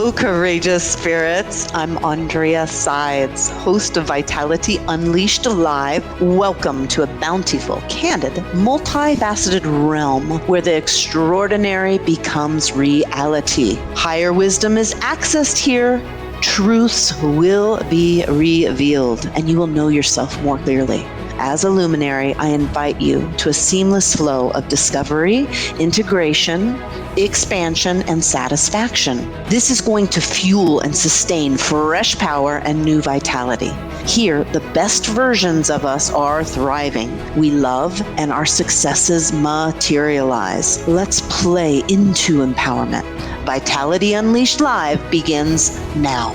Hello, courageous spirits. I'm Aundrea Sides, host of Vitality Unleashed Live. Welcome to a bountiful, candid, multifaceted realm where the extraordinary becomes reality. Higher wisdom is accessed here. Truths will be revealed, and you will know yourself more clearly. As a luminary, I invite you to a seamless flow of discovery, integration, expansion, and satisfaction. This is going to fuel and sustain fresh power and new vitality. Here, the best versions of us are thriving. We love, and our successes materialize. Let's play into empowerment. Vitality Unleashed Live begins now.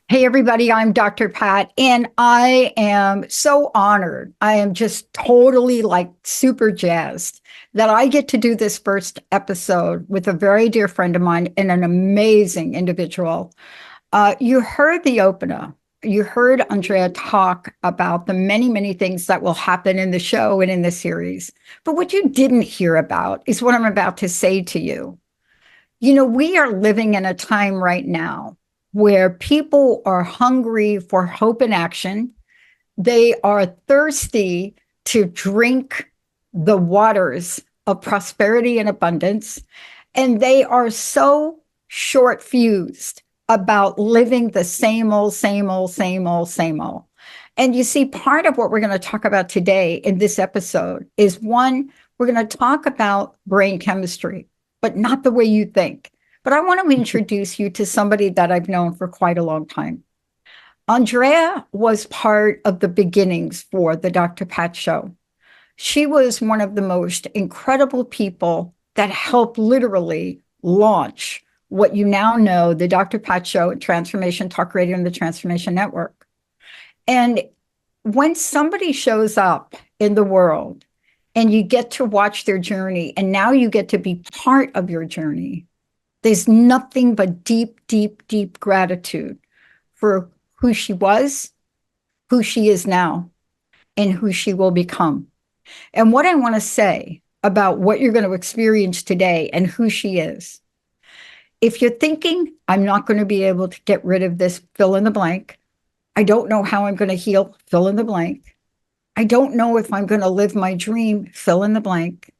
Hey, everybody, I'm Dr. Pat, and I am so honored. I am just totally super jazzed that I get to do this first episode with a very dear friend of mine and an amazing individual. You heard the opener. You heard Aundrea talk about the many, many things that will happen in the show and in the series. But what you didn't hear about is what I'm about to say to you. You know, we are living in a time right now where people are hungry for hope and action. They are thirsty to drink the waters of prosperity and abundance. And they are so short-fused about living the same old, same old, same old, same old. And you see, part of what we're going to talk about today in this episode is one, we're going to talk about brain chemistry, but not the way you think. But I want to introduce you to somebody that I've known for quite a long time. Aundrea was part of the beginnings for the Dr. Pat Show. She was one of the most incredible people that helped literally launch what you now know, the Dr. Pat Show, Transformation Talk Radio, and the Transformation Network. And when somebody shows up in the world and you get to watch their journey, and now you get to be part of your journey, there's nothing but deep, deep, deep gratitude for who she was, who she is now, and who she will become. And what I want to say about what you're going to experience today and who she is, if you're thinking, I'm not going to be able to get rid of this fill in the blank, I don't know how I'm going to heal, fill in the blank, I don't know if I'm going to live my dream, fill in the blank,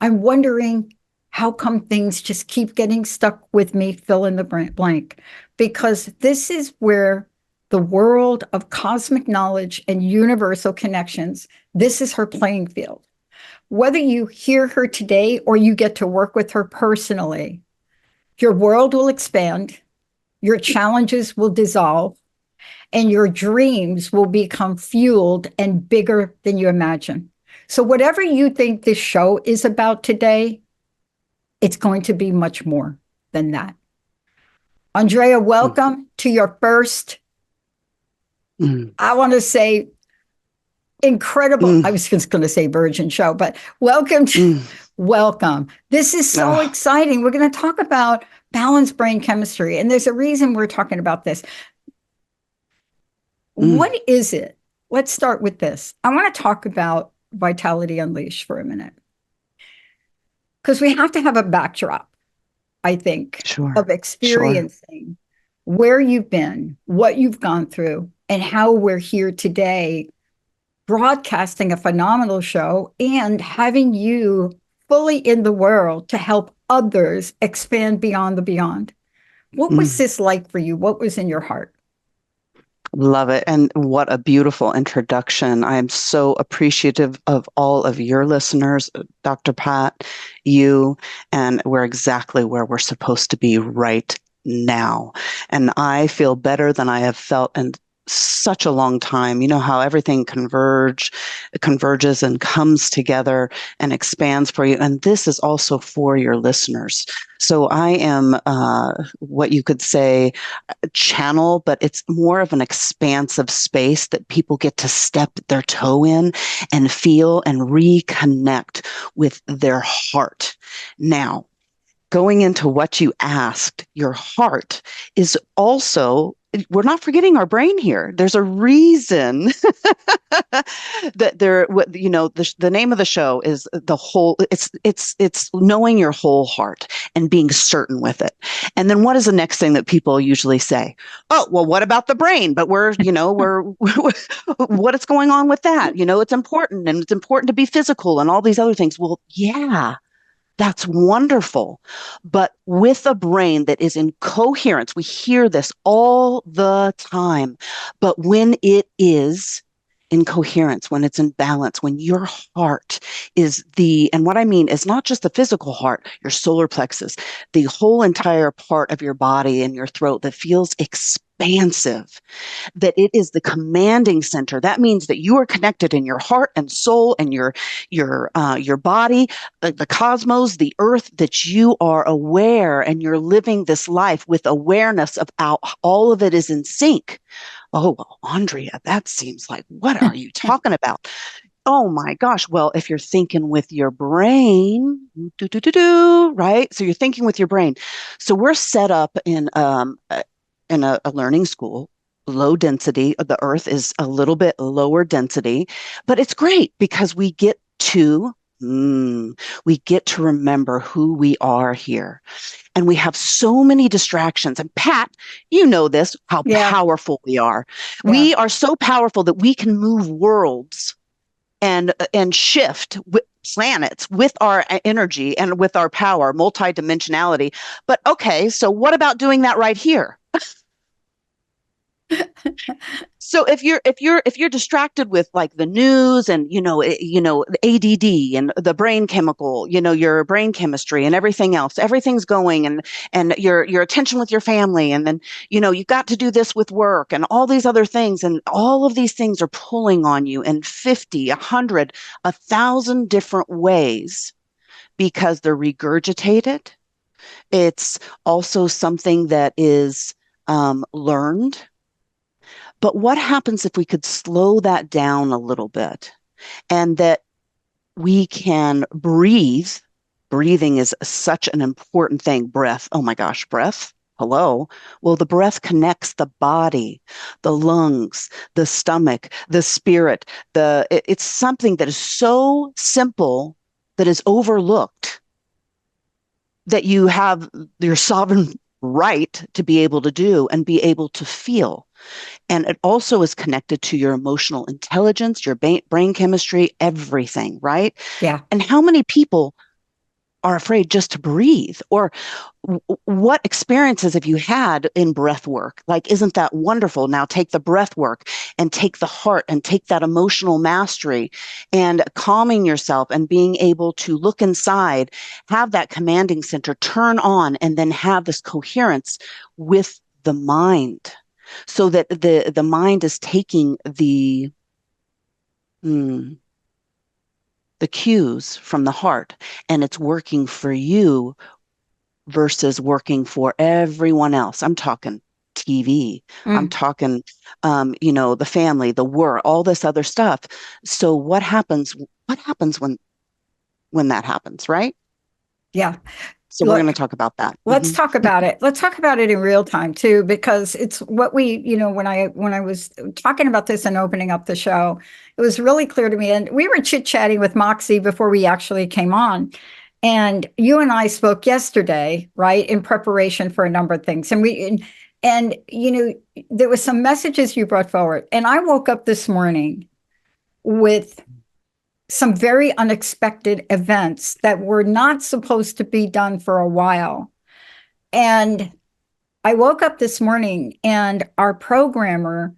I'm wondering, how come things just keep getting stuck with me, fill in the blank? Because this is where the world of cosmic knowledge and universal connections, this is her playing field. Whether you hear her today or you get to work with her personally, your world will expand, your challenges will dissolve, and your dreams will become fueled and bigger than you imagine. So whatever you think this show is about today, it's going to be much more than that. Aundrea, welcome to your first, I want to say, incredible, I was just going to say virgin show, but welcome to, welcome. This is so exciting. We're going to talk about balanced brain chemistry, and there's a reason we're talking about this. What is it? Let's start with this. I want to talk about Vitality Unleashed for a minute. Because we have to have a backdrop, I think, of experiencing where you've been, what you've gone through, and how we're here today broadcasting a phenomenal show and having you fully in the world to help others expand beyond the beyond. What was this like for you? What was in your heart? Love it. And what a beautiful introduction. I am so appreciative of all of your listeners, Dr. Pat, you, and we're exactly where we're supposed to be right now. And I feel better than I have felt in such a long time. You know how everything converges and comes together and expands for you. And this is also for your listeners. So I am what you could say channel, but it's more of an expansive space that people get to step their toe in and feel and reconnect with their heart. Now, going into what you asked, your heart is also we're not forgetting our brain here. There's a reason that the name of the show is the whole, it's knowing your whole heart and being certain with it. And then what is the next thing that people usually say? Oh, well, what about the brain? But we're what is going on with that? It's important, and it's important to be physical and all these other things. Well, yeah, that's wonderful. But with a brain that is in coherence, we hear this all the time. But when it is in coherence, when it's in balance, when your heart and what I mean is not just the physical heart, your solar plexus, the whole entire part of your body and your throat that feels expansive, that it is the commanding center. That means that you are connected in your heart and soul and your body, the cosmos, the earth, that you are aware and you're living this life with awareness of how all of it is in sync. Oh, well, Aundrea, that seems like, what are you talking about? Oh my gosh. Well, if you're thinking with your brain, right? So you're thinking with your brain. So we're set up in a learning school, low density. The earth is a little bit lower density, but it's great because we get to remember who we are here. And we have so many distractions. And Pat, you know this, how Yeah. powerful we are. Yeah. We are so powerful that we can move worlds and shift planets with our energy and with our power, multidimensionality. But okay, so what about doing that right here? So if you're distracted with like the news and the ADD and the brain chemical, your brain chemistry and everything else, everything's going, and your attention with your family, and then you've got to do this with work and all these other things, and all of these things are pulling on you in 50, 100, 1,000 different ways because they're regurgitated. It's also something that is learned. But what happens if we could slow that down a little bit and that we can breathe? Breathing is such an important thing. Breath. Oh my gosh, breath. Hello. Well, the breath connects the body, the lungs, the stomach, the spirit. It's something that is so simple that is overlooked, that you have your sovereign right to be able to do and be able to feel. And it also is connected to your emotional intelligence, your brain chemistry, everything, right? Yeah. And how many people are afraid just to breathe? Or what experiences have you had in breath work? Like, isn't that wonderful? Now take the breath work and take the heart and take that emotional mastery and calming yourself and being able to look inside, have that commanding center turn on, and then have this coherence with the mind, so that the mind is taking the cues from the heart, and it's working for you versus working for everyone else. I'm talking TV. I'm Mm. talking, the family, the work, all this other stuff. So what happens? What happens when that happens, right? Yeah. So we're going to Look, talk about that. let's talk about it. Let's talk about it in real time too, because it's what when I was talking about this and opening up the show, it was really clear to me. And we were chit-chatting with Moxie before we actually came on. And you and I spoke yesterday, right, in preparation for a number of things. And there was some messages you brought forward. And I woke up this morning with some very unexpected events that were not supposed to be done for a while. And I woke up this morning and our programmer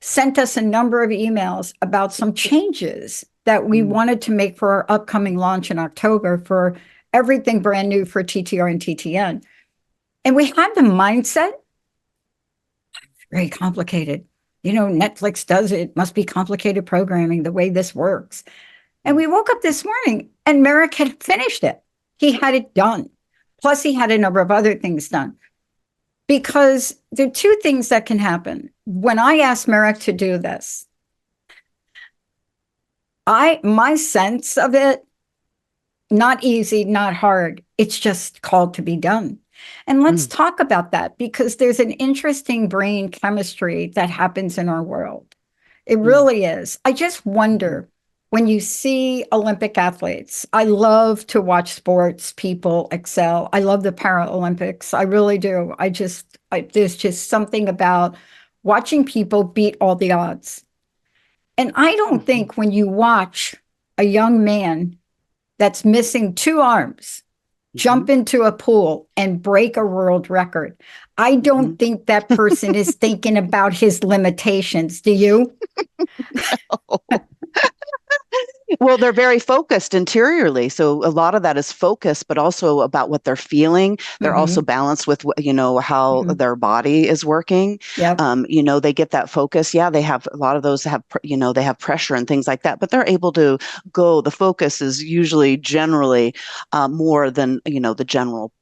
sent us a number of emails about some changes that we wanted to make for our upcoming launch in October for everything brand new for TTR and TTN. And we had the mindset, very complicated. Netflix does it, must be complicated programming, the way this works. And we woke up this morning and Merrick had finished it. He had it done. Plus, he had a number of other things done. Because there are two things that can happen. When I asked Merrick to do this, my sense of it, not easy, not hard. It's just called to be done. And let's Mm, talk about that because there's an interesting brain chemistry that happens in our world. It mm, really is. I just mhm, wonder when you see Olympic athletes. I love to watch sports people excel. I love the Paralympics. I really do. There's just something about watching people beat all the odds. And I don't mhm, think when you watch a young man that's missing two arms mhm, jump into a pool and break a world record, I mhm. don't think that person is thinking about his limitations. Do you? Well, they're very focused interiorly. So a lot of that is focus, but also about what they're feeling. They're also Mm-hmm. balanced with, how Mm-hmm. their body is working. Yep. They get that focus. Yeah, they have a lot of those have, they have pressure and things like that, but they're able to go. The focus is usually generally more than, the general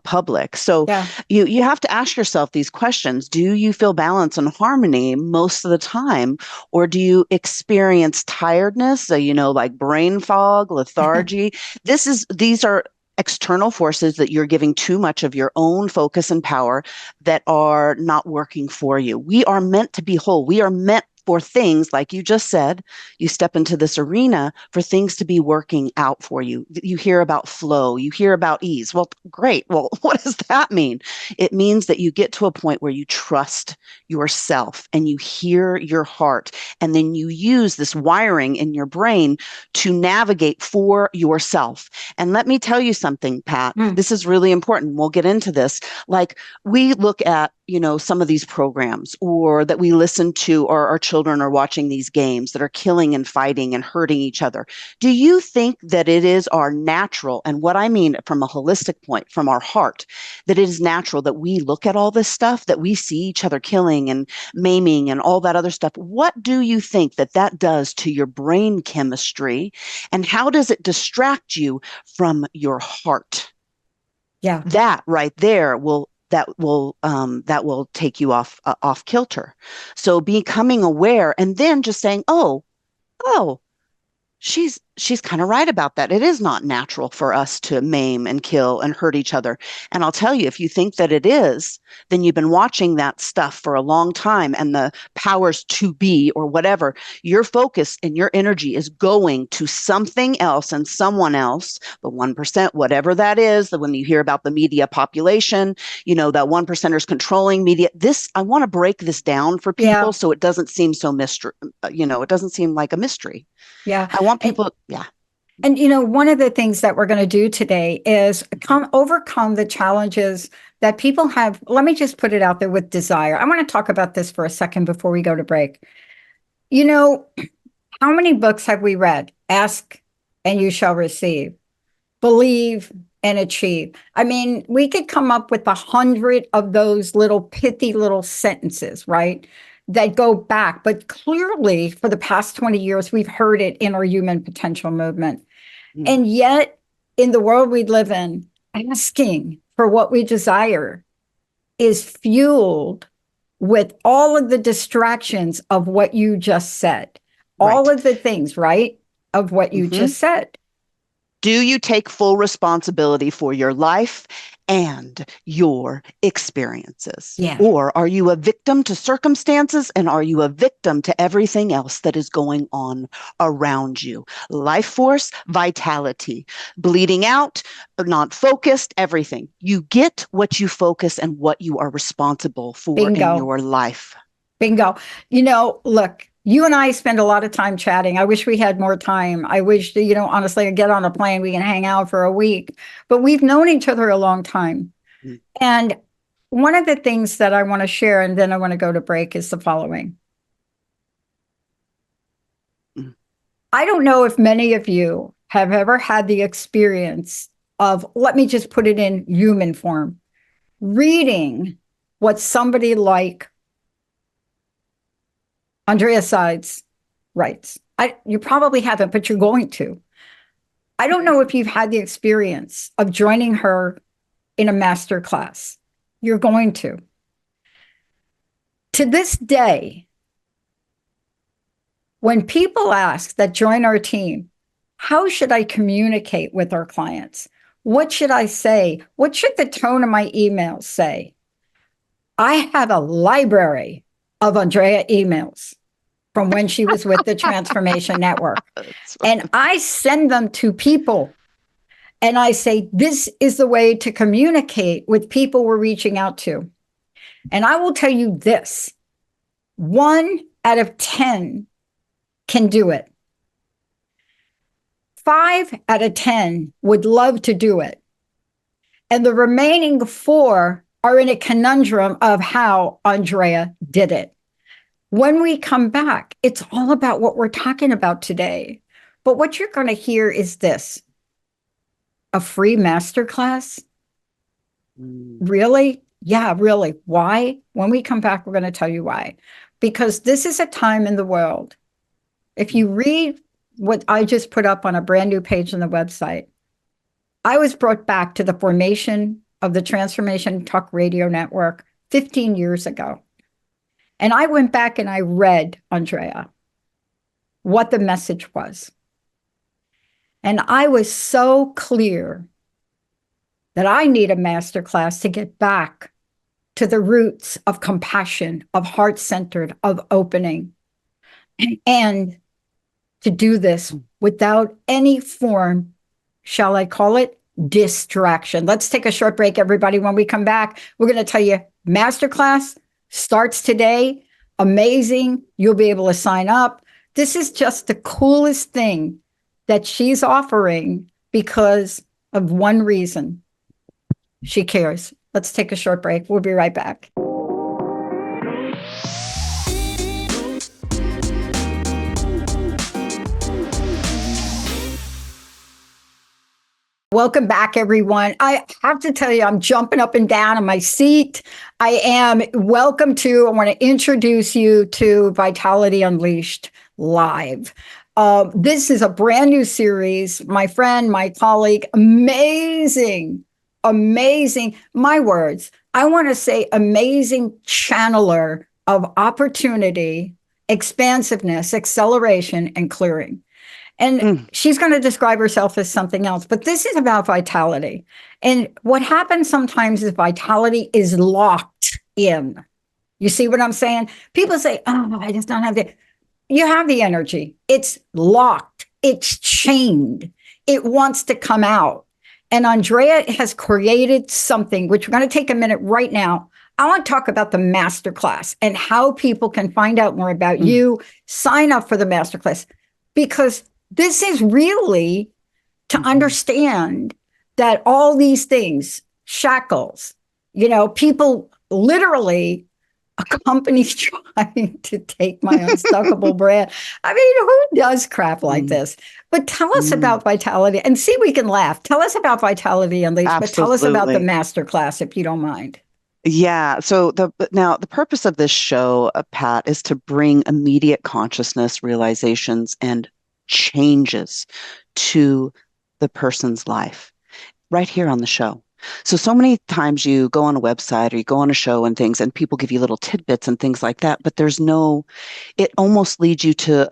public. So Yeah. you have to ask yourself these questions. Do you feel balance and harmony most of the time? Or do you experience tiredness, like brain fog, lethargy? These are external forces that you're giving too much of your own focus and power that are not working for you. We are meant to be whole. We are meant for things like you just said, you step into this arena for things to be working out for you. You hear about flow, you hear about ease. Well, great. Well, what does that mean? It means that you get to a point where you trust yourself and you hear your heart, and then you use this wiring in your brain to navigate for yourself. And let me tell you something, Pat, Mm. this is really important. We'll get into this. Like, we look at, some of these programs or that we listen to, or our children are watching these games that are killing and fighting and hurting each other. Do you think that it is our natural, and what I mean from a holistic point, from our heart, that it is natural that we look at all this stuff, that we see each other killing and maiming and all that other stuff? What do you think that that does to your brain chemistry? And how does it distract you from your heart? Yeah. That right there will take you off kilter. So becoming aware and then just saying, oh, she's kind of right about that. It is not natural for us to maim and kill and hurt each other. And I'll tell you, if you think that it is, then you've been watching that stuff for a long time, and the powers to be or whatever, your focus and your energy is going to something else and someone else, the 1%, whatever that is. That when you hear about the media population, that 1%ers controlling media. This, I want to break this down for people Yeah. so it doesn't seem so mystery, it doesn't seem like a mystery. Yeah. I want And people, yeah. one of the things that we're going to do today is overcome the challenges that people have. Let me just put it out there with desire. I want to talk about this for a second before we go to break. You know, how many books have we read? Ask and you shall receive. Believe and achieve. I mean, we could come up with 100 of those little pithy little sentences, right? That go back, but clearly for the past 20 years, we've heard it in our human potential movement. Mm, And yet, in the world we live in, asking for what we desire is fueled with all of the distractions of what you just said, all right. of the things, right? Of what you Hmm. just said. Do you take full responsibility for your life and your experiences? Yeah. Or are you a victim to circumstances, and are you a victim to everything else that is going on around you? Life force, vitality, bleeding out, not focused, everything. You get what you focus and what you are responsible for in Bingo. your life. Bingo. Look, you and I spend a lot of time chatting. I wish we had more time. I wish, honestly, I get on a plane, we can hang out for a week, but we've known each other a long time. Mm, And one of the things that I want to share, and then I want to go to break, is the following. mm, I don't know if many of you have ever had the experience of, let me just put it in human form, reading what somebody like Aundrea Sides writes. You probably haven't, but you're going to. I don't know if you've had the experience of joining her in a master class. You're going to. To this day, when people ask that join our team, how should I communicate with our clients? What should I say? What should the tone of my emails say? I have a library of Aundrea emails from when she was with the Transformation Network. And I send them to people. And I say, this is the way to communicate with people we're reaching out to. And I will tell you this, 1 out of 10 can do it. 5 out of 10 would love to do it. And the remaining 4 are in a conundrum of how Aundrea did it. When we come back, it's all about what we're talking about today. But what you're going to hear is this: a free masterclass? Really? Yeah, really. Why? When we come back, we're going to tell you why. Because this is a time in the world. If you read what I just put up on a brand new page on the website, I was brought back to the formation of the Transformation Talk Radio Network 15 years ago. And I went back and I read, Aundrea, what the message was. And I was so clear that I need a masterclass to get back to the roots of compassion, of heart-centered, of opening, and to do this without any form, shall I call it, distraction. Let's take a short break, everybody. When we come back, we're going to tell you masterclass starts today. Amazing. You'll be able to sign up. This is just the coolest thing that she's offering because of one reason. She cares. Let's take a short break. We'll be right back. Welcome back, everyone. I have to tell you, I'm jumping up and down in my seat. I want to introduce you to Vitality Unleashed Live. This is a brand new series. My friend, my colleague, amazing, my words, I want to say amazing channeler of opportunity, expansiveness, acceleration, and clearing. And she's going to describe herself as something else, but this is about vitality. And what happens sometimes is vitality is locked in. You see what I'm saying? People say, oh, I just don't have the, you have the energy. It's locked. It's chained. It wants to come out. And Aundrea has created something, which we're going to take a minute right now. I want to talk about the masterclass and how people can find out more about you, sign up for the masterclass, because this is really to understand that all these things, shackles, people literally, a company's trying to take my unstuckable brand. I mean, who does crap like this? But tell us about Vitality, and see, we can laugh. Tell us about Vitality Unleashed, but tell us about the masterclass, if you don't mind. Yeah. So the purpose of this show, Pat, is to bring immediate consciousness realizations and changes to the person's life right here on the show. So many times you go on a website or you go on a show and things, and people give you little tidbits and things like that, but it almost leads you to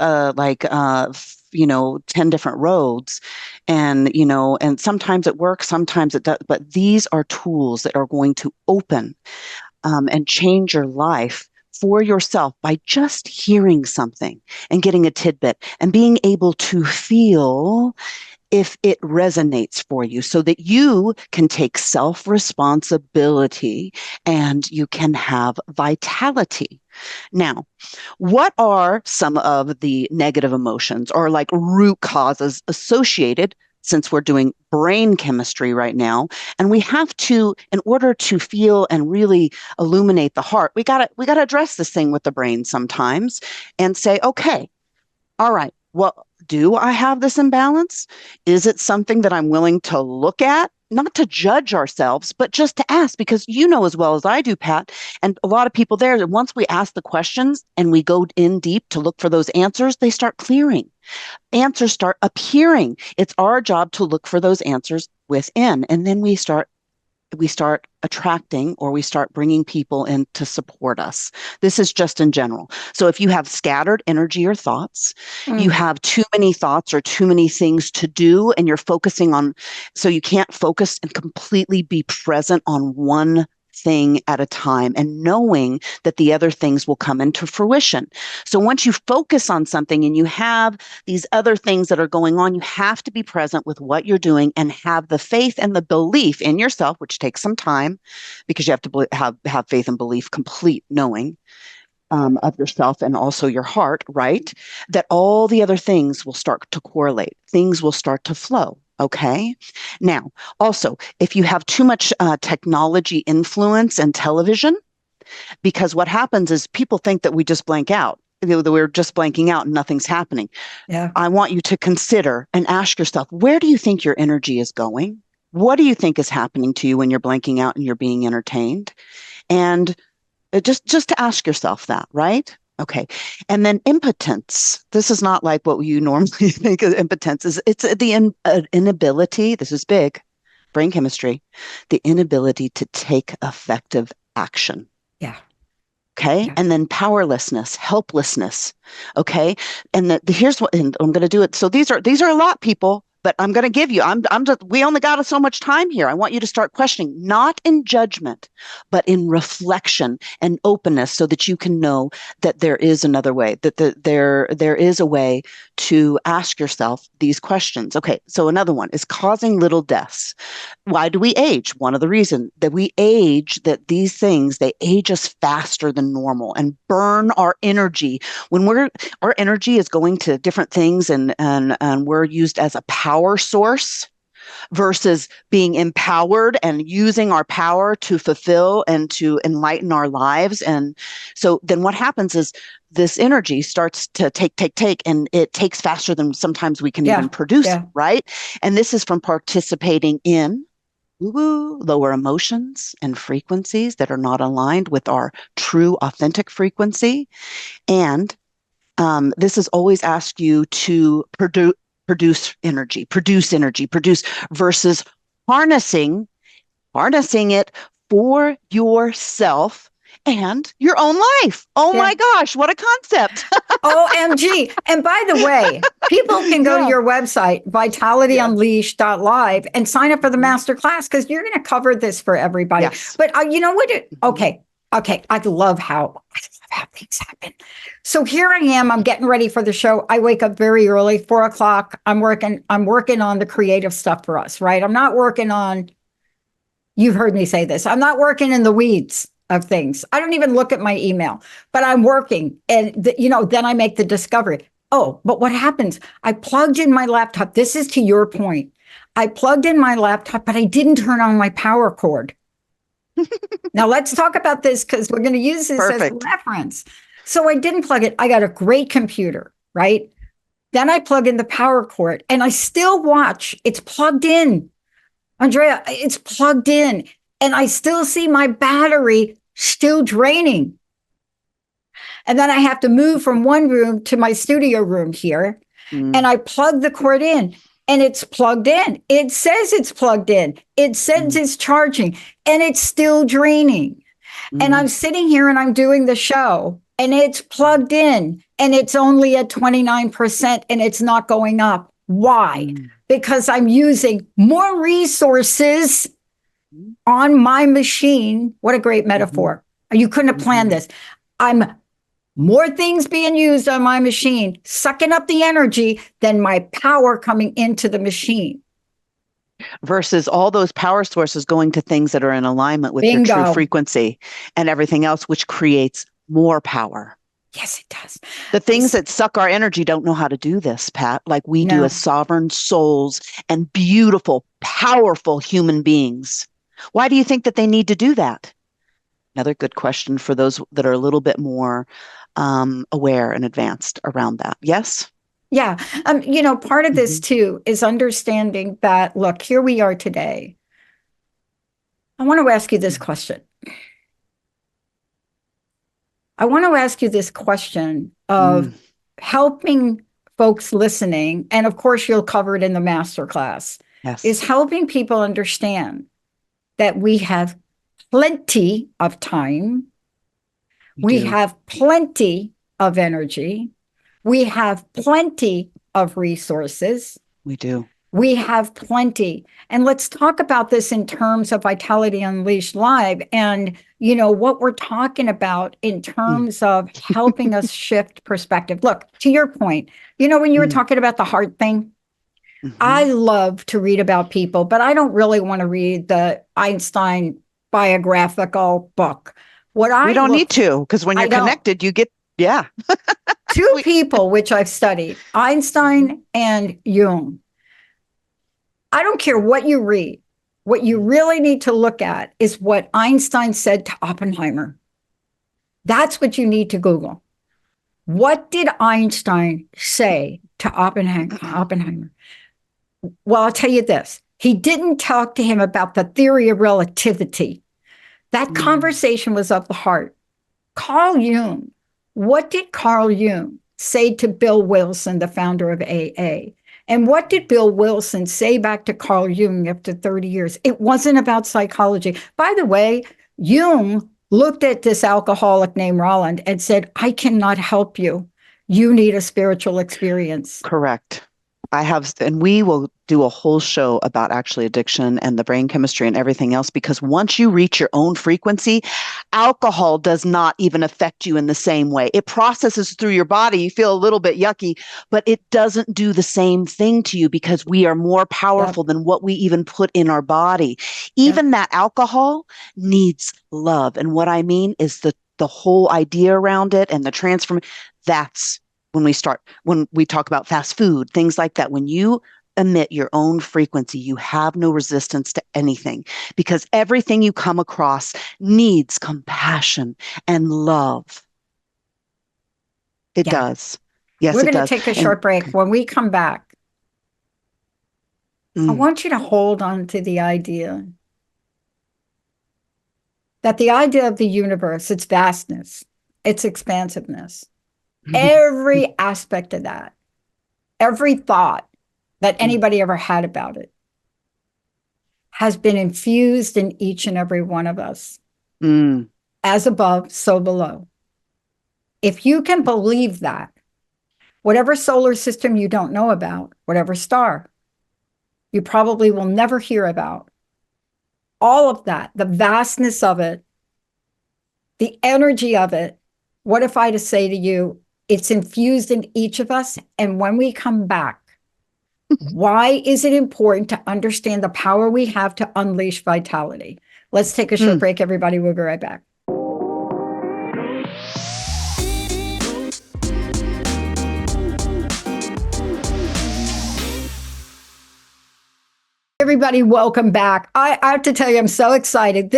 10 different roads, and sometimes it works, sometimes it does, but these are tools that are going to open and change your life for yourself by just hearing something and getting a tidbit and being able to feel if it resonates for you, so that you can take self-responsibility and you can have vitality. Now, what are some of the negative emotions or like root causes associated, since we're doing brain chemistry right now, and we have to, in order to feel and really illuminate the heart, we gotta address this thing with the brain sometimes and say, okay, all right, well, do I have this imbalance? Is it something that I'm willing to look at? Not to judge ourselves, but just to ask, because you know as well as I do, Pat, and a lot of people there, that once we ask the questions and we go in deep to look for those answers, they start clearing. Answers start appearing. It's our job to look for those answers within, and then we start we start attracting or we start bringing people in to support us. This is just in general. So if you have scattered energy or thoughts, you have too many thoughts or too many things to do, and you're focusing on, so you can't focus and completely be present on one thing at a time and knowing that the other things will come into fruition. So once you focus on something and you have these other things that are going on, you have to be present with what you're doing and have the faith and the belief in yourself, which takes some time because you have to have faith and belief, complete knowing of yourself and also your heart, right? That all the other things will start to correlate. Things will start to flow. Okay. Now, also, if you have too much technology influence and television, because what happens is people think that we just blank out, that we're just blanking out and nothing's happening. Yeah. I want you to consider and ask yourself, where do you think your energy is going? What do you think is happening to you when you're blanking out and you're being entertained? And just to ask yourself that, right? Okay. And then impotence. This is not like what you normally think of impotence is. It's the inability, this is big, brain chemistry, the inability to take effective action. Yeah. Okay. Yeah. And then powerlessness, helplessness. Okay. And here's what, and I'm going to do it. So these are a lot, people, but I'm going to give you, we only got so much time here. I want you to start questioning, not in judgment, but in reflection and openness so that you can know that there is another way, that there is a way to ask yourself these questions. Okay. So another one is causing little deaths. Why do we age? One of the reasons that we age, that these things, they age us faster than normal and burn our energy. When our energy is going to different things and we're used as a power source versus being empowered and using our power to fulfill and to enlighten our lives. And so then what happens is this energy starts to take, and it takes faster than sometimes we can even produce, right? And this is from participating in lower emotions and frequencies that are not aligned with our true, authentic frequency. And this is always ask you to produce energy versus harnessing it for yourself and your own life. Oh my gosh, what a concept. OMG. And by the way, people can go to your website, vitalityunleashed.live, and sign up for the masterclass because you're going to cover this for everybody. Yes. But you know what? Okay. I love how things happen. So here I am. I'm getting ready for the show. I wake up very early, 4:00. I'm working on the creative stuff for us, right? I'm not working on, you've heard me say this, I'm not working in the weeds of things. I don't even look at my email, but I'm working. And, then I make the discovery. Oh, but what happens? I plugged in my laptop. This is to your point. I plugged in my laptop, but I didn't turn on my power cord. Now let's talk about this because we're going to use this as a reference. So I didn't plug it. I got a great computer, right? Then I plug in the power cord and I still watch. It's plugged in. Aundrea, it's plugged in. And I still see my battery still draining. And then I have to move from one room to my studio room here. And I plug the cord in. And it's plugged in. It says it's plugged in. It says it's charging, and it's still draining. And I'm sitting here and I'm doing the show, and it's plugged in, and it's only at 29%, and it's not going up. Why? Because I'm using more resources on my machine. What a great metaphor. You couldn't have planned this. I'm more things being used on my machine, sucking up the energy than my power coming into the machine. Versus all those power sources going to things that are in alignment with your true frequency and everything else, which creates more power. Yes, it does. The things that suck our energy don't know how to do this, Pat, like we do as sovereign souls and beautiful, powerful human beings. Why do you think that they need to do that? Another good question for those that are a little bit more aware and advanced around that. Yes? Yeah. Part of this too is understanding that, look, here we are today. I want to ask you this question. I want to ask you this question of helping folks listening, and of course you'll cover it in the masterclass, is helping people understand that we have plenty of time. We have plenty of energy. We have plenty of resources. We do. We have plenty. And let's talk about this in terms of Vitality Unleashed Live and, what we're talking about in terms of helping us shift perspective. Look, to your point, when you were talking about the heart thing, I love to read about people, but I don't really want to read the Einstein biographical book. We don't need to, because when you're connected, you get, two people which I've studied, Einstein and Jung. I don't care what you read. What you really need to look at is what Einstein said to Oppenheimer. That's what you need to Google. What did Einstein say to Oppenheimer? Well, I'll tell you this. He didn't talk to him about the theory of relativity. That conversation was of the heart. Carl Jung. What did Carl Jung say to Bill Wilson, the founder of AA? And what did Bill Wilson say back to Carl Jung after 30 years? It wasn't about psychology. By the way, Jung looked at this alcoholic named Roland and said, I cannot help you. You need a spiritual experience. Correct. And we will do a whole show about actually addiction and the brain chemistry and everything else, because once you reach your own frequency, alcohol does not even affect you in the same way. It processes through your body. You feel a little bit yucky, but it doesn't do the same thing to you because we are more powerful than what we even put in our body. Even that alcohol needs love. And what I mean is the whole idea around it and the transform. That's when we talk about fast food, things like that. When you emit your own frequency, you have no resistance to anything, because everything you come across needs compassion and love. It does. Yes, We're it does. We're going to take a short break. When we come back, I want you to hold on to the idea that the idea of the universe, its vastness, its expansiveness, every aspect of that, every thought that anybody ever had about it has been infused in each and every one of us. As above, so below. If you can believe that, whatever solar system you don't know about, whatever star you probably will never hear about, all of that, the vastness of it, the energy of it, what if I to say to you, it's infused in each of us. And when we come back, why is it important to understand the power we have to unleash vitality? Let's take a short break, everybody. We'll be right back. Everybody, welcome back. I have to tell you, I'm so excited.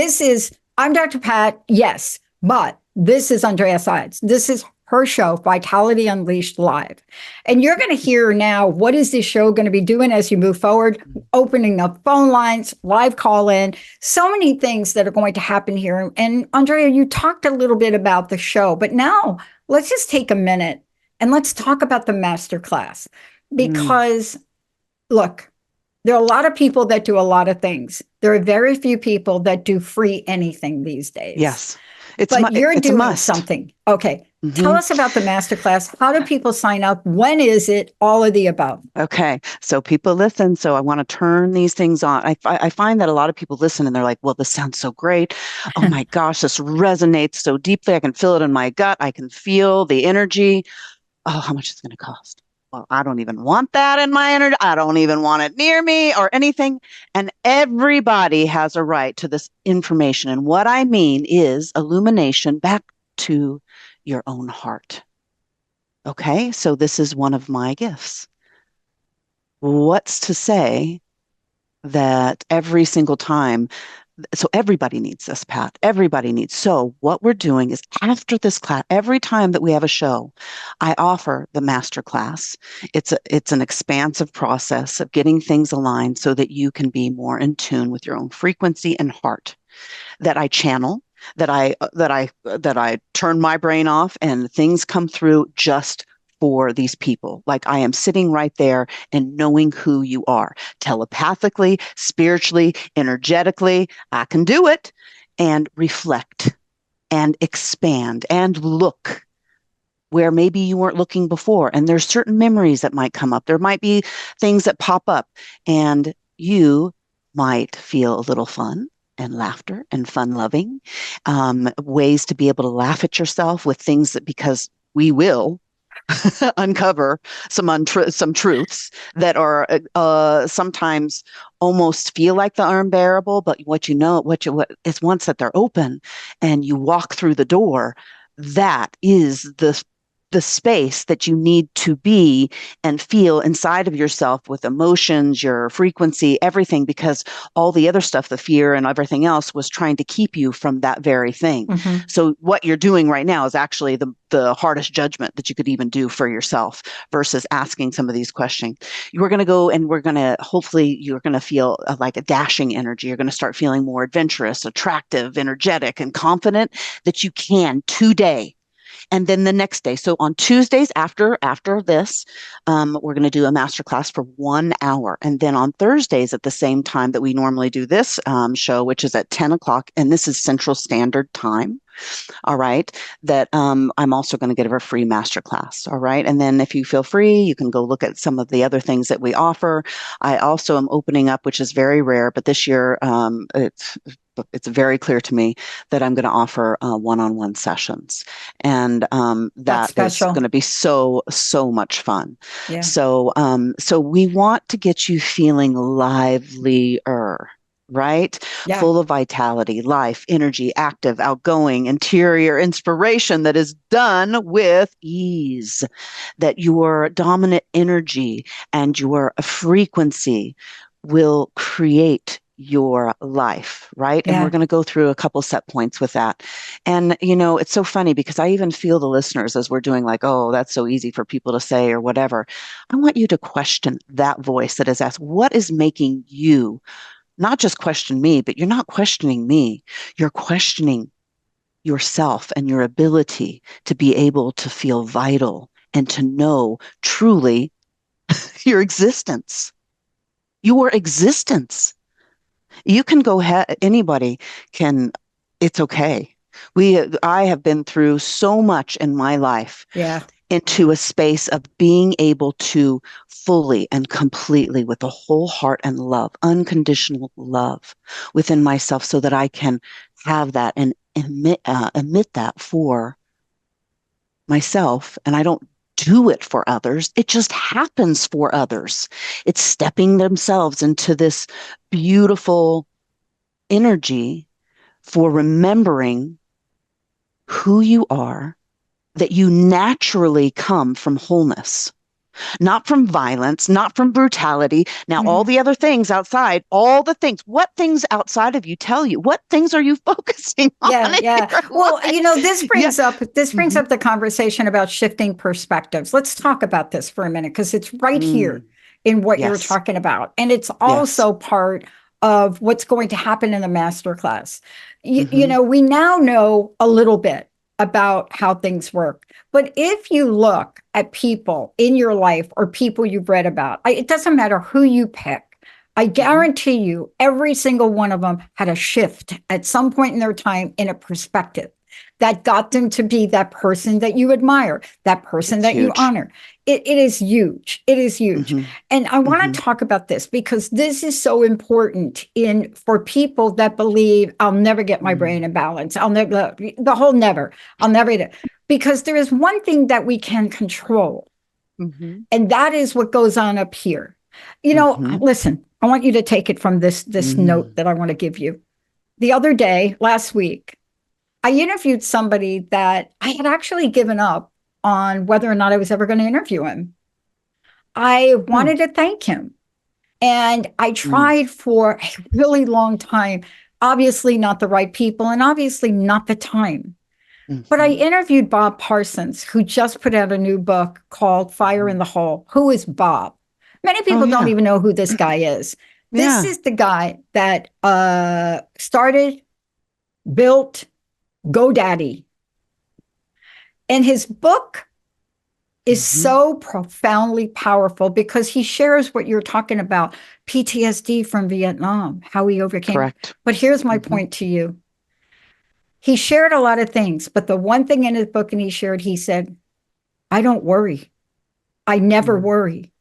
I'm Dr. Pat, yes, but this is Aundrea Sides. This is her show, Vitality Unleashed Live. And you're going to hear now, what is this show going to be doing as you move forward? Opening up phone lines, live call in, so many things that are going to happen here. And Aundrea, you talked a little bit about the show, but now let's just take a minute and let's talk about the masterclass. Because look, there are a lot of people that do a lot of things. There are very few people that do free anything these days. Yes. But you're doing something. Okay. Tell us about the masterclass. How do people sign up? When is it? All of the above. Okay. So people listen. So I want to turn these things on. I find that a lot of people listen and they're like, well, this sounds so great. Oh my gosh, this resonates so deeply. I can feel it in my gut. I can feel the energy. Oh, how much is it going to cost? Well, I don't even want that in my energy. I don't even want it near me or anything. And everybody has a right to this information. And what I mean is illumination back to your own heart. Okay, so this is one of my gifts. What's to say that every single time, so everybody needs this, Pat. Everybody needs. So what we're doing is after this class, every time that we have a show, I offer the master class. It's an expansive process of getting things aligned so that you can be more in tune with your own frequency and heart. That I channel, that I turn my brain off, and things come through just for these people. Like I am sitting right there and knowing who you are telepathically, spiritually, energetically. I can do it. And reflect and expand and look where maybe you weren't looking before. And there's certain memories that might come up. There might be things that pop up, and you might feel a little fun and laughter and fun loving, ways to be able to laugh at yourself with things that, because we will uncover some truths that are sometimes almost feel like the unbearable, but what is once that they're open and you walk through the door, that is the space that you need to be and feel inside of yourself with emotions, your frequency, everything, because all the other stuff, the fear and everything else, was trying to keep you from that very thing. Mm-hmm. So what you're doing right now is actually the hardest judgment that you could even do for yourself versus asking some of these questions. We're going to go and hopefully you're going to feel like a dashing energy. You're going to start feeling more adventurous, attractive, energetic, and confident that you can today. And then the next day. So on Tuesdays after this, we're going to do a masterclass for 1 hour. And then on Thursdays at the same time that we normally do this show, which is at 10 o'clock, and this is Central Standard Time. All right. That I'm also going to give a free masterclass. All right. And then if you feel free, you can go look at some of the other things that we offer. I also am opening up, which is very rare, but this year it's very clear to me that I'm going to offer one-on-one sessions, and that is going to be so much fun. Yeah. So we want to get you feeling livelier. Right? Yeah. Full of vitality, life, energy, active, outgoing, interior inspiration that is done with ease, that your dominant energy and your frequency will create your life, right? Yeah. And we're going to go through a couple set points with that. And, it's so funny because I even feel the listeners as we're doing like, oh, that's so easy for people to say or whatever. I want you to question that voice that is asked, what is making you not just question me, but you're not questioning me. You're questioning yourself and your ability to be able to feel vital and to know truly your existence. Your existence. You can go ahead, anybody can, it's okay. I have been through so much in my life. Yeah. Into a space of being able to fully and completely, with a whole heart and love, unconditional love within myself, so that I can have that and emit that for myself. And I don't do it for others. It just happens for others. It's stepping themselves into this beautiful energy for remembering who you are, that you naturally come from wholeness, not from violence, not from brutality. Now, all the other things outside, what things outside of you tell you? What things are you focusing on? Yeah. Well, this brings up the conversation about shifting perspectives. Let's talk about this for a minute, because it's right here in what you're talking about. And it's also part of what's going to happen in the masterclass. We now know a little bit about how things work. But if you look at people in your life or people you've read about, it doesn't matter who you pick. I guarantee you every single one of them had a shift at some point in their time in a perspective that got them to be that person that you admire, that person that you honor. It is huge. It is huge. And I want to talk about this because this is so important for people that believe I'll never get my brain in balance. I'll never, because there is one thing that we can control. And that is what goes on up here. Listen, I want you to take it from this note that I want to give you. The other day, last week, I interviewed somebody that I had actually given up on whether or not I was ever going to interview him. I wanted to thank him. And I tried for a really long time, obviously not the right people and obviously not the time. But I interviewed Bob Parsons, who just put out a new book called Fire in the Hole. Who is Bob? Many people don't even know who this guy is. This is the guy that started, built GoDaddy. And his book is so profoundly powerful because he shares what you're talking about, PTSD from Vietnam, how he overcame. Correct. But here's my point to you. He shared a lot of things, but the one thing in his book, and he shared, he said, I don't worry. I never worry.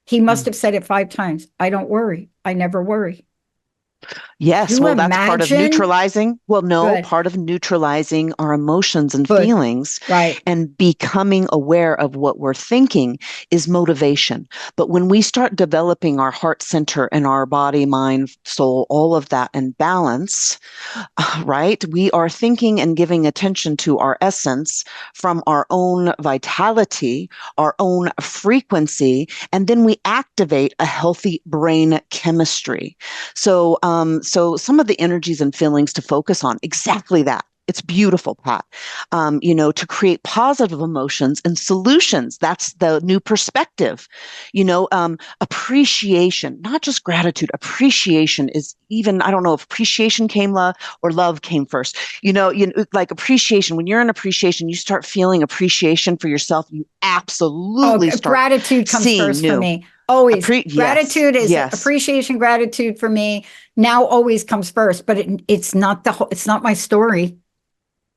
He must have said it 5 times. I don't worry. I never worry. Yes, well, that's part of neutralizing. Well, no, part of neutralizing our emotions and feelings, right, and becoming aware of what we're thinking is motivation. But when we start developing our heart center and our body, mind, soul, all of that in balance, right? We are thinking and giving attention to our essence from our own vitality, our own frequency, and then we activate a healthy brain chemistry. So some of the energies and feelings to focus on, exactly that. It's beautiful, Pat. To create positive emotions and solutions. That's the new perspective. Appreciation, not just gratitude. Appreciation is even, I don't know if appreciation came or love came first. Like appreciation, when you're in appreciation, you start feeling appreciation for yourself. You absolutely start gratitude comes first for me. Always. Gratitude is appreciation, gratitude for me now always comes first, but it's not it's not my story.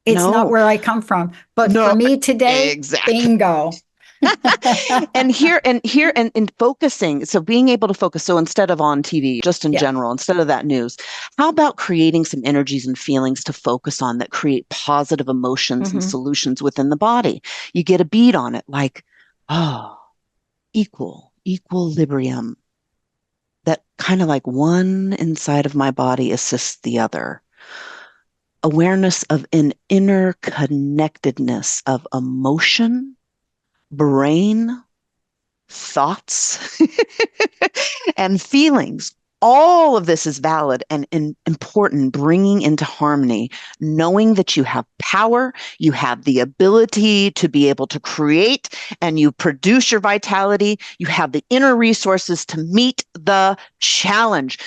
It's not where I come from. But for me today, bingo. and focusing, so being able to focus, so instead of on TV, just in general, instead of that news, how about creating some energies and feelings to focus on that create positive emotions and solutions within the body? You get a bead on it, like, equilibrium. That kind of like one inside of my body assists the other. Awareness of an interconnectedness of emotion, brain, thoughts, and feelings. All of this is valid and important, bringing into harmony, knowing that you have power, you have the ability to be able to create, and you produce your vitality. You have the inner resources to meet the challenge.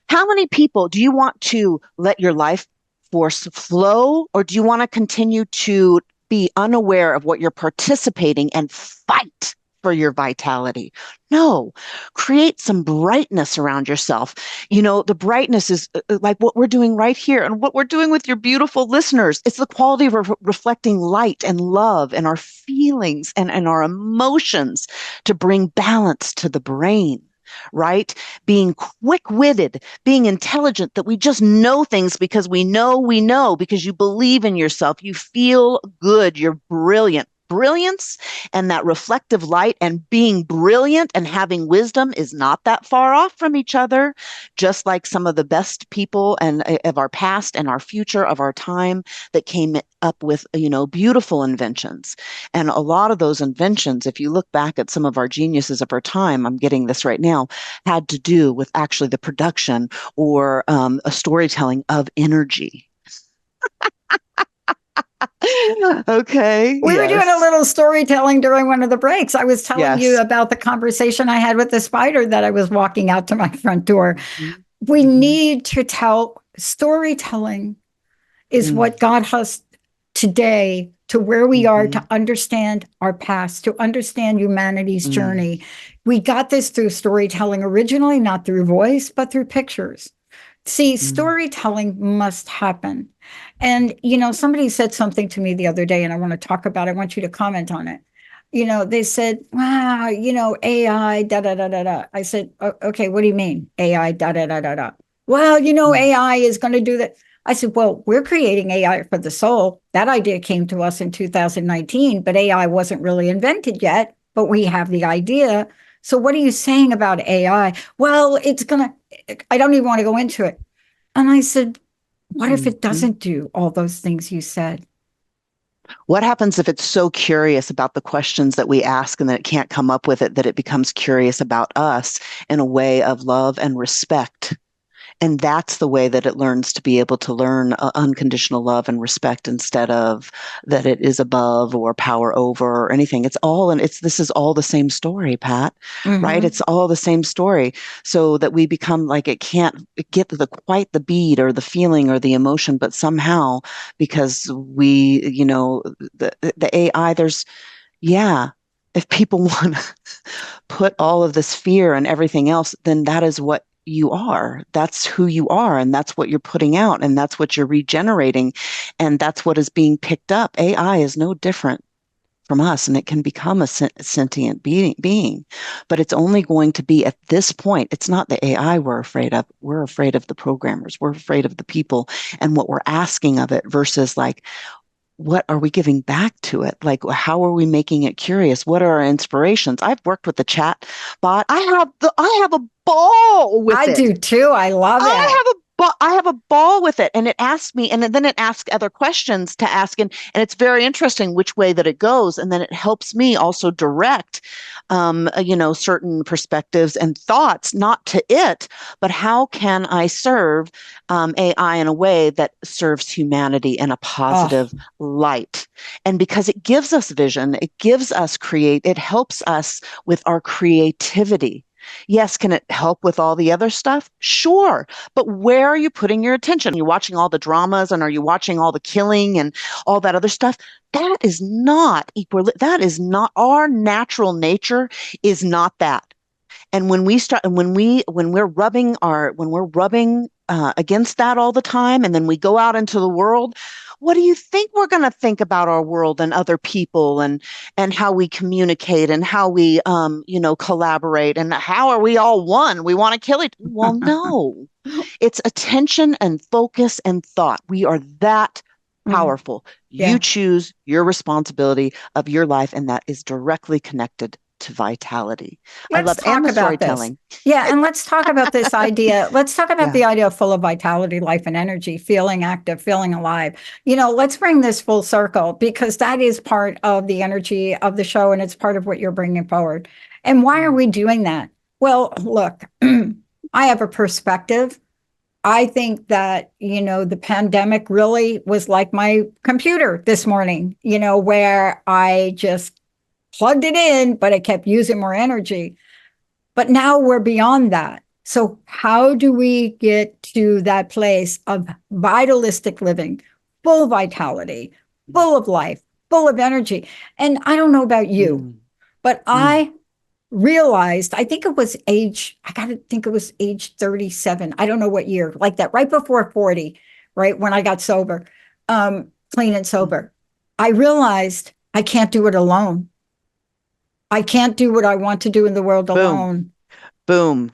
How many people do you want to let your life force flow, or do you want to continue to be unaware of what you're participating and fight for your vitality? No, create some brightness around yourself. The brightness is like what we're doing right here and what we're doing with your beautiful listeners. It's the quality of reflecting light and love and our feelings and our emotions to bring balance to the brain. Right? Being quick-witted, being intelligent, that we just know things because we know, because you believe in yourself. You feel good. You're brilliant. Brilliance and that reflective light and being brilliant and having wisdom is not that far off from each other, just like some of the best people and of our past and our future of our time that came up with, beautiful inventions. And a lot of those inventions, if you look back at some of our geniuses of our time, I'm getting this right now, had to do with actually the production or a storytelling of energy. Okay. We were doing a little storytelling during one of the breaks. I was telling you about the conversation I had with the spider that I was walking out to my front door. We need to tell. Storytelling is what got us today to where we are, to understand our past, to understand humanity's journey. We got this through storytelling originally, not through voice, but through pictures. See, storytelling must happen. And, somebody said something to me the other day, and I want to talk about it. I want you to comment on it. They said, wow, AI, da, da, da, da, da. I said, okay, what do you mean? AI, da, da, da, da, da. Well, AI is going to do that. I said, well, we're creating AI for the soul. That idea came to us in 2019, but AI wasn't really invented yet, but we have the idea. So what are you saying about AI? Well, I don't even want to go into it. And I said, what if it doesn't do all those things you said? What happens if it's so curious about the questions that we ask and that it can't come up with it, that it becomes curious about us in a way of love and respect? And that's the way that it learns to be able to learn unconditional love and respect, instead of that it is above or power over or anything. This is all the same story, Pat, right? It's all the same story. So that we become like, it can't get quite the beat or the feeling or the emotion, but somehow, because we, the AI, If people want to put all of this fear and everything else, then that is what you are. That's who you are. And that's what you're putting out. And that's what you're regenerating. And that's what is being picked up. AI is no different from us, and it can become a sentient being. But it's only going to be at this point. It's not the AI we're afraid of. We're afraid of the programmers. We're afraid of the people and what we're asking of it versus like, what are we giving back to it? Like, how are we making it curious? What are our inspirations? I've worked with the chat bot. I have a ball with I it. do too. I love it. I have a ball with it, and it asks me, and then it asks other questions to ask, and it's very interesting which way that it goes, and then it helps me also direct, certain perspectives and thoughts, not to it, but how can I serve AI in a way that serves humanity in a Oh, positive light, and because it gives us vision, it gives us it helps us with our creativity. Yes, can it help with all the other stuff? Sure. But where are you putting your attention? You're watching all the dramas and are you watching all the killing and all that other stuff? That is not equal. That is not our natural nature is not that. And when we start, when we're rubbing against that all the time, and then we go out into the world, what do you think we're going to think about our world and other people and how we communicate and how we, collaborate and how are we all one? We want to kill it. Well, no, it's attention and focus and thought. We are that mm, powerful. You yeah. choose your responsibility of your life, and that is directly connected to vitality. I Let's love and talk the about this. storytelling. Yeah, and let's talk about this idea. Let's talk about Yeah. the idea of full of vitality, life, and energy, feeling active, feeling alive. Let's bring this full circle because that is part of the energy of the show and it's part of what you're bringing forward. And why are Mm. we doing that? Well, look, I have a perspective. I think that, the pandemic really was like my computer this morning, where I just plugged it in, but it kept using more energy. But now we're beyond that. So, how do we get to that place of vitalistic living, full vitality, full of life, full of energy? And I don't know about you, Mm. but Mm. I realized, I got to think it was age 37. I don't know what year, like that, right before 40, right? When I got sober, clean and Mm. sober. I realized I can't do it alone. I can't do what I want to do in the world Boom. alone. Boom.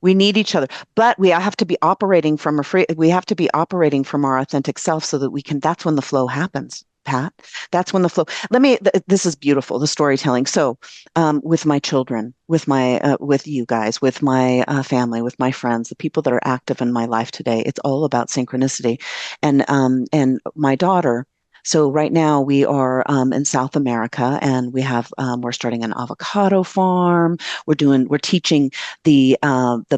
We need each other, but we have to be operating from we have to be operating from our authentic self so that we can, that's when the flow happens, Pat. That's when the flow, this is beautiful, the storytelling. So, with my children, with you guys, with my family, with my friends, the people that are active in my life today, it's all about synchronicity. And my daughter, so right now we are in South America and we're starting an avocado farm. We're teaching the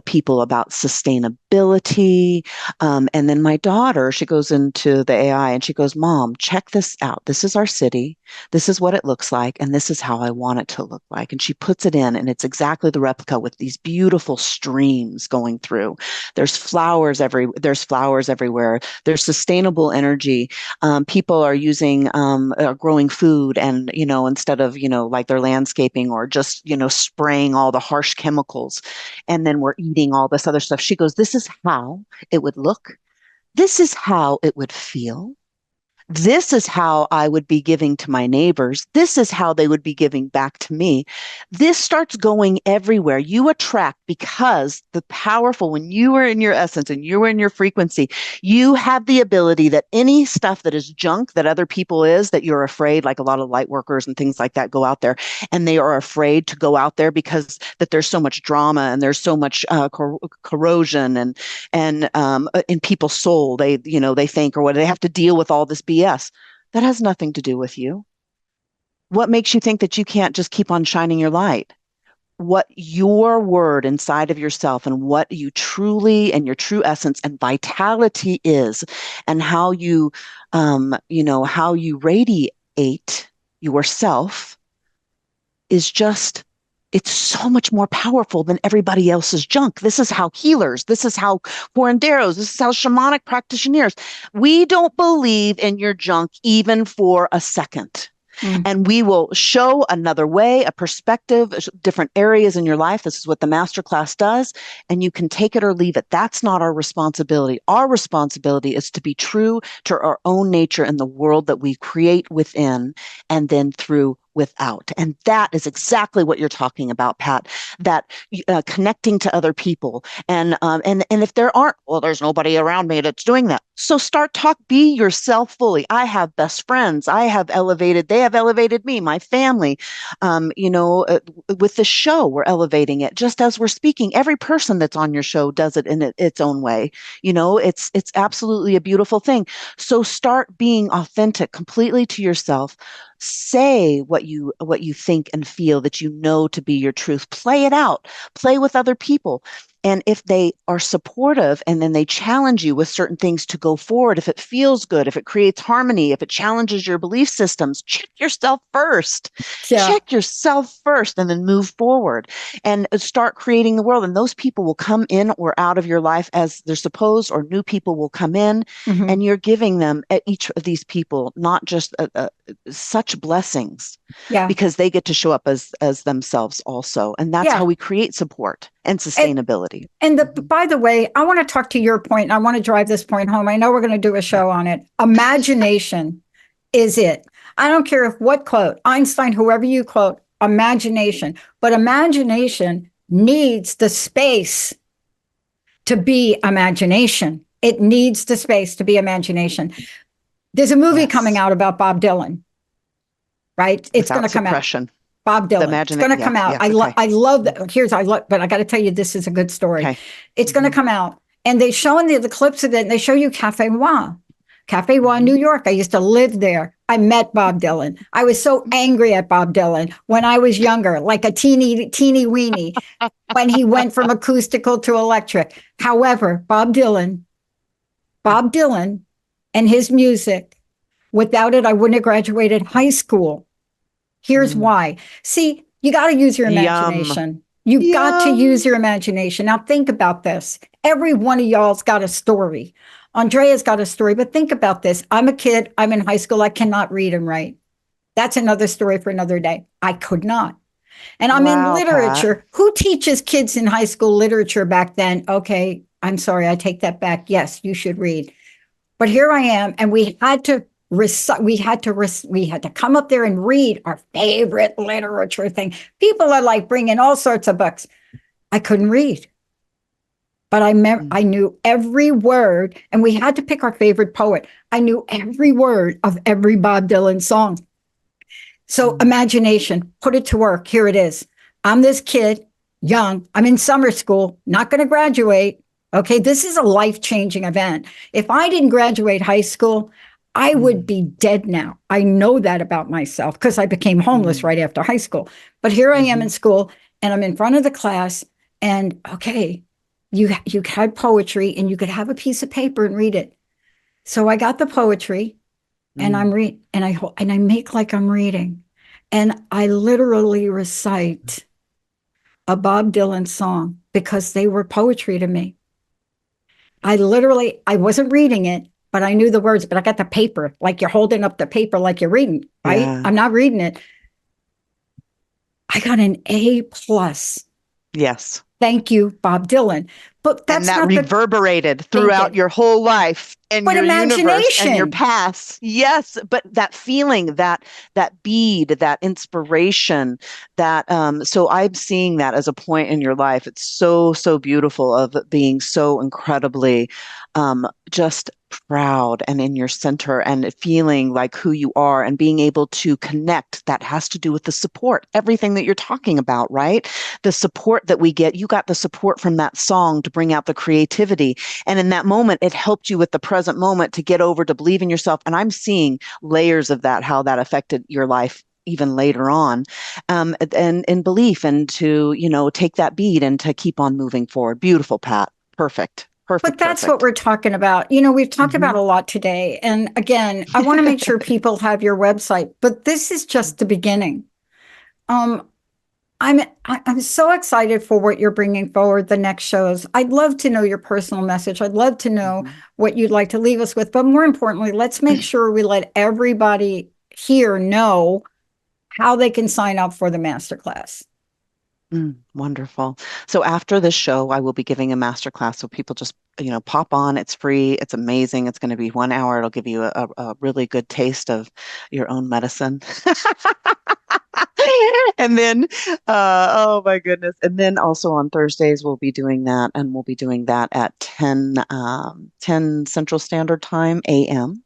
people about sustainability. And then my daughter, she goes into the AI and she goes, Mom, check this out. This is our city. This is what it looks like, and this is how I want it to look like. And she puts it in, and it's exactly the replica with these beautiful streams going through. There's flowers everywhere. There's sustainable energy. People are growing food, and instead of like their landscaping or just spraying all the harsh chemicals, and then we're eating all this other stuff. She goes, this is how it would look. This is how it would feel. This is how I would be giving to my neighbors. This is how they would be giving back to me. This starts going everywhere. You attract because when you are in your essence and you are in your frequency, you have the ability that any stuff that is junk that other people that you're afraid, like a lot of light workers and things like that go out there and they are afraid to go out there because that there's so much drama and there's so much corrosion and in people's soul they think or what they have to deal with all this BS that has nothing to do with you. What makes you think that you can't just keep on shining your light? What your word inside of yourself and what you truly and your true essence and vitality is, and how you radiate yourself is just, it's so much more powerful than everybody else's junk. This is how healers, this is how curanderos, this is how shamanic practitioners, we don't believe in your junk even for a second. Mm. And we will show another way, a perspective, different areas in your life. This is what the masterclass does. And you can take it or leave it. That's not our responsibility. Our responsibility is to be true to our own nature and the world that we create within and then through without. And that is exactly what you're talking about, Pat, that connecting to other people. And if there aren't, well, there's nobody around me that's doing that. So be yourself fully. I have best friends. They have elevated me, my family. With the show, we're elevating it. Just as we're speaking, every person that's on your show does it in its own way. It's absolutely a beautiful thing. So start being authentic completely to yourself. Say what you think and feel that you know to be your truth. Play it out. Play with other people. And if they are supportive and then they challenge you with certain things to go forward, if it feels good, if it creates harmony, if it challenges your belief systems, check yourself first. Yeah. Check yourself first and then move forward and start creating the world. And those people will come in or out of your life as they're supposed, or new people will come in. Mm-hmm. And you're giving them, each of these people, not just such blessings, Yeah. because they get to show up as themselves also. And that's how we create support and sustainability. By the way, I want to talk to your point, and I want to drive this point home. I know we're going to do a show on it. Imagination is it. I don't care if what quote, Einstein, whoever you quote, imagination. But imagination needs the space to be imagination. It needs the space to be imagination. There's a movie coming out about Bob Dylan, right? It's going to come out. Bob Dylan. It's going to come out. I love that. But I got to tell you, this is a good story. Okay. It's going to come out. And they show in the clips of it, and they show you Cafe Noir. Cafe Noir, New York. I used to live there. I met Bob Dylan. I was so angry at Bob Dylan when I was younger, like a teeny weeny, when he went from acoustical to electric. However, Bob Dylan and his music, without it, I wouldn't have graduated high school. Here's why. See, you got to use your imagination. You've got to use your imagination. Now think about this. Every one of y'all's got a story. Aundrea's got a story, but think about this. I'm a kid. I'm in high school. I cannot read and write. That's another story for another day. I could not. And I'm in literature. Pat. Who teaches kids in high school literature back then? Okay, I'm sorry. I take that back. Yes, you should read. But here I am, and we had to come up there and read our favorite literature thing. People are like bringing all sorts of books. I couldn't read, but I knew every word, and we had to pick our favorite poet. I knew every word of every Bob Dylan song. So imagination, put it to work. Here it is. I'm this kid, young. I'm in summer school, not going to graduate. Okay, this is a life-changing event. If I didn't graduate high school, I would be dead now. I know that about myself because I became homeless right after high school. But here I am in school, and I'm in front of the class, and okay, you had poetry, and you could have a piece of paper and read it. So I got the poetry, and I make like I'm reading, and I literally recite a Bob Dylan song because they were poetry to me. I wasn't reading it, but I knew the words, but I got the paper, like you're holding up the paper like you're reading, right? Yeah. I'm not reading it. I got an A+. Yes. Thank you, Bob Dylan. But that's and that reverberated throughout your whole life and your universe and your past. Yes, but that feeling, that bead, that inspiration, that so I'm seeing that as a point in your life. It's so beautiful of being so incredibly just proud and in your center and feeling like who you are and being able to connect. That has to do with the support, everything that you're talking about, right? The support that we get. You got the support from that song to bring out the creativity. And in that moment, it helped you with the present moment to get over, to believe in yourself. And I'm seeing layers of that, how that affected your life even later on, and in belief, and to, take that bead and to keep on moving forward. Beautiful, Pat. Perfect. But that's what we're talking about. We've talked about a lot today. And again, I want to make sure people have your website, but this is just the beginning. I'm so excited for what you're bringing forward, the next shows. I'd love to know your personal message. I'd love to know what you'd like to leave us with. But more importantly, let's make sure we let everybody here know how they can sign up for the masterclass. Wonderful. So after this show, I will be giving a masterclass. So people just, pop on. It's free. It's amazing. It's going to be 1 hour. It'll give you a really good taste of your own medicine. And then, oh my goodness. And then also on Thursdays, we'll be doing that. And we'll be doing that at 10 Central Standard Time, a.m.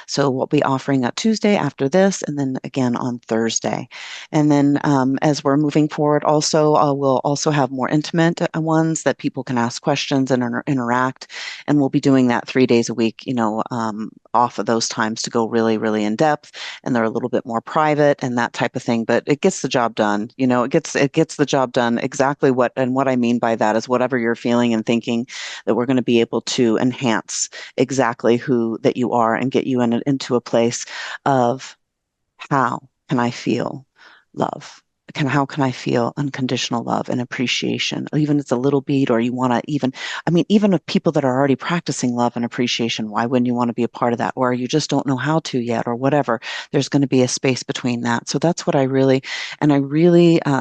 So we'll be offering up Tuesday after this, and then again on Thursday. And then as we're moving forward, also we'll also have more intimate ones that people can ask questions and interact. And we'll be doing that 3 days a week, off of those times to go really, really in depth. And they're a little bit more private and that type of thing. But it gets the job done. It gets the job done. Exactly what I mean by that is whatever you're feeling and thinking, that we're going to be able to enhance exactly who that you are and get you into a place of how can I feel love? How can I feel unconditional love and appreciation? Even if it's a little beat, or you want to even of people that are already practicing love and appreciation, why wouldn't you want to be a part of that? Or you just don't know how to yet, or whatever. There's going to be a space between that. So that's what I really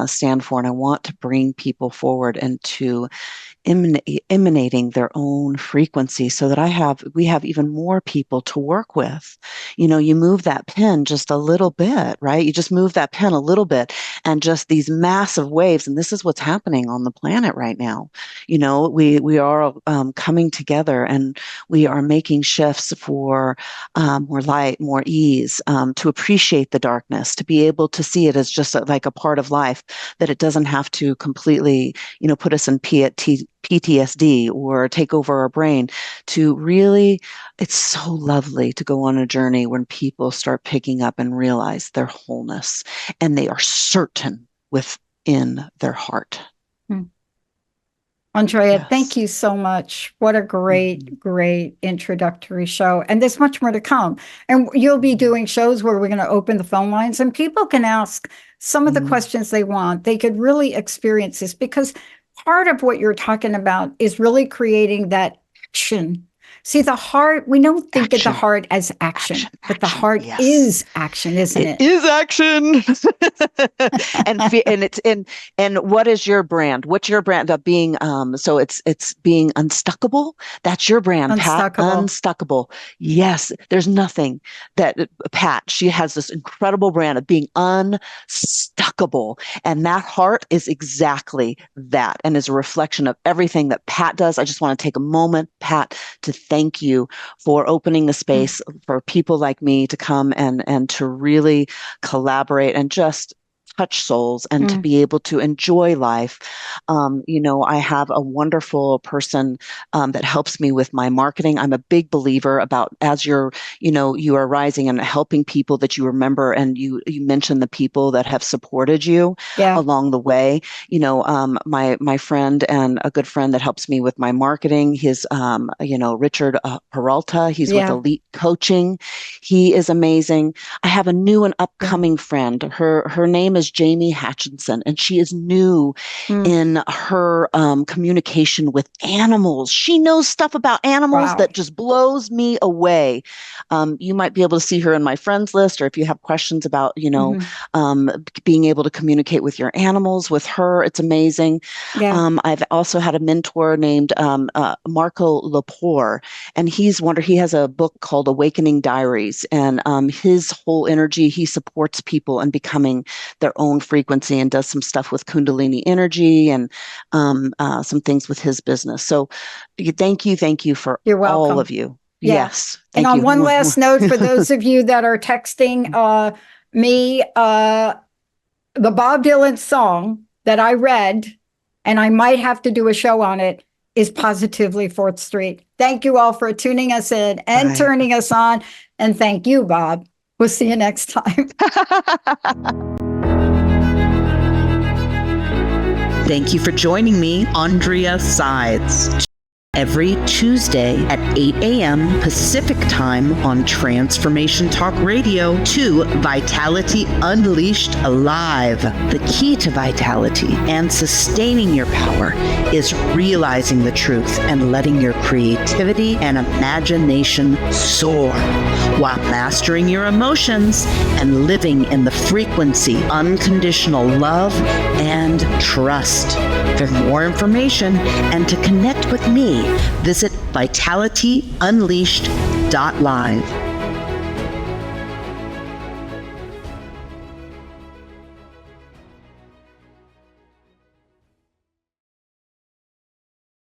stand for. And I want to bring people forward and to emanating their own frequency so that we have even more people to work with. You move that pen just a little bit, right? You just move that pen a little bit and just these massive waves. And this is what's happening on the planet right now. We are coming together, and we are making shifts for more light, more ease, to appreciate the darkness, to be able to see it as just like a part of life, that it doesn't have to completely, put us in PTSD or take over our brain. To really, it's so lovely to go on a journey when people start picking up and realize their wholeness, and they are certain within their heart. Aundrea, yes. Thank you so much. What a great introductory show. And there's much more to come. And you'll be doing shows where we're going to open the phone lines, and people can ask some of the questions they want. They could really experience this, because part of what you're talking about is really creating that action. See, the heart, we don't think of the heart as action, but the heart is action, isn't it? It is action. and what is your brand? What's your brand of being, so it's being unstuckable. That's your brand, Pat. Unstuckable. Yes. There's nothing that Pat, she has this incredible brand of being unstuckable. And that heart is exactly that, and is a reflection of everything that Pat does. I just want to take a moment, Pat, to thank you for opening the space for people like me to come and to really collaborate and just touch souls and to be able to enjoy life. I have a wonderful person that helps me with my marketing. I'm a big believer about, as you are rising and helping people, that you remember, and you mentioned the people that have supported you along the way. My friend and a good friend that helps me with my marketing, his Richard Peralta, he's with Elite Coaching. He is amazing. I have a new and upcoming friend. Her name is Jamie Hutchinson, and she is new in her communication with animals. She knows stuff about animals that just blows me away. You might be able to see her in my friends list, or if you have questions about, being able to communicate with your animals with her, it's amazing. I've also had a mentor named Marco Lepore, and he has a book called Awakening Diaries, and his whole energy, he supports people in becoming their own frequency, and does some stuff with Kundalini energy and some things with his business. So thank you for all of you. Yes. And on one last note, for those of you that are texting me, the Bob Dylan song that I read, and I might have to do a show on it, is Positively 4th Street. Thank you all for tuning us in and turning us on. And thank you, Bob. We'll see you next time. Thank you for joining me, Aundrea Sides. every Tuesday at 8 a.m. Pacific Time on Transformation Talk Radio to Vitality Unleashed Alive. The key to vitality and sustaining your power is realizing the truth and letting your creativity and imagination soar while mastering your emotions and living in the frequency unconditional love and trust. For more information and to connect with me, visit vitalityunleashed.live.